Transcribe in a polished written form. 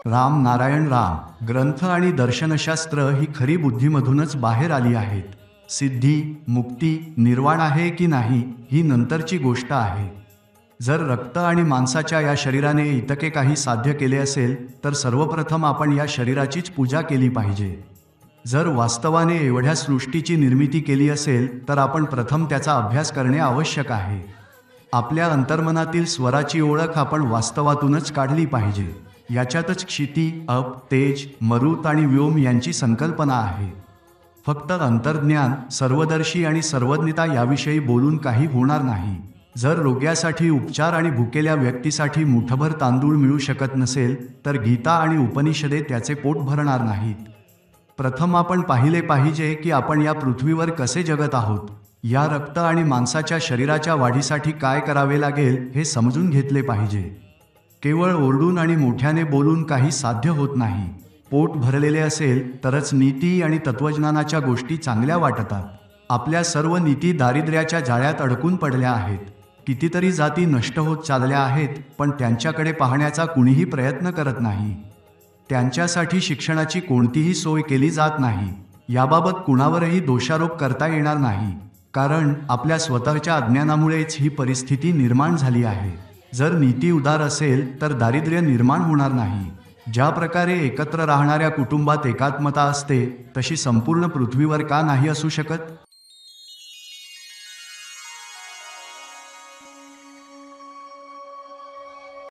राम नारायण राम ग्रंथ आणि दर्शनशास्त्र ही खरी बुद्धीमधूनच बाहेर आली आहेत. सिद्धी, मुक्ती, निर्वाण आहे की नाही ही नंतरची गोष्ट आहे. जर रक्त आणि मांसाच्या या शरीराने इतके काही साध्य केले असेल तर सर्वप्रथम आपण या शरीराचीच पूजा केली पाहिजे. जर वास्तवाने एवढ्या सृष्टीची निर्मिती केली असेल तर आपण प्रथम त्याचा अभ्यास करणे आवश्यक आहे. आपल्या अंतर्मनातील स्वराची ओळख आपण वास्तवातूनच काढली पाहिजे. याच्यातच क्षिती, अप, तेज, मरुत आणि व्योम यांची संकल्पना आहे. फक्त अंतर्ज्ञान, सर्वदर्शी आणि सर्वज्ञता याविषयी बोलून काही होणार नाही. जर रोग्यासाठी उपचार आणि भुकेल्या व्यक्तीसाठी मुठभर तांदूळ मिळू शकत नसेल तर गीता आणि उपनिषदे त्याचे पोट भरणार नाहीत. प्रथम आपण पाहिले पाहिजे की आपण या पृथ्वीवर कसे जगत आहोत. या रक्त आणि मांसाच्या शरीराच्या वाढीसाठी काय करावे लागेल हे समजून घेतले पाहिजे. केवळ ओरडून आणि मोठ्याने बोलून काही साध्य होत नाही. पोट भरलेले असेल तरच नीती आणि तत्वज्ञानाच्या गोष्टी चांगल्या वाटतात. आपल्या सर्व नीती दारिद्र्याच्या जाळ्यात अडकून पडल्या आहेत. कितीतरी जाती नष्ट होत चालल्या आहेत पण त्यांच्याकडे पाहण्याचा कुणीही प्रयत्न करत नाही. त्यांच्यासाठी शिक्षणाची कोणतीही सोय केली जात नाही. याबाबत कुणावरही दोषारोप करता येणार नाही, कारण आपल्या स्वतःच्या अज्ञानामुळेच ही परिस्थिती निर्माण झाली आहे. जर नीती उदार असेल तर दारिद्र्य निर्माण होणार नाही. ज्या प्रकारे एकत्र राहणाऱ्या कुटुंबात एकात्मता असते तशी संपूर्ण पृथ्वीवर का नाही असू शकत.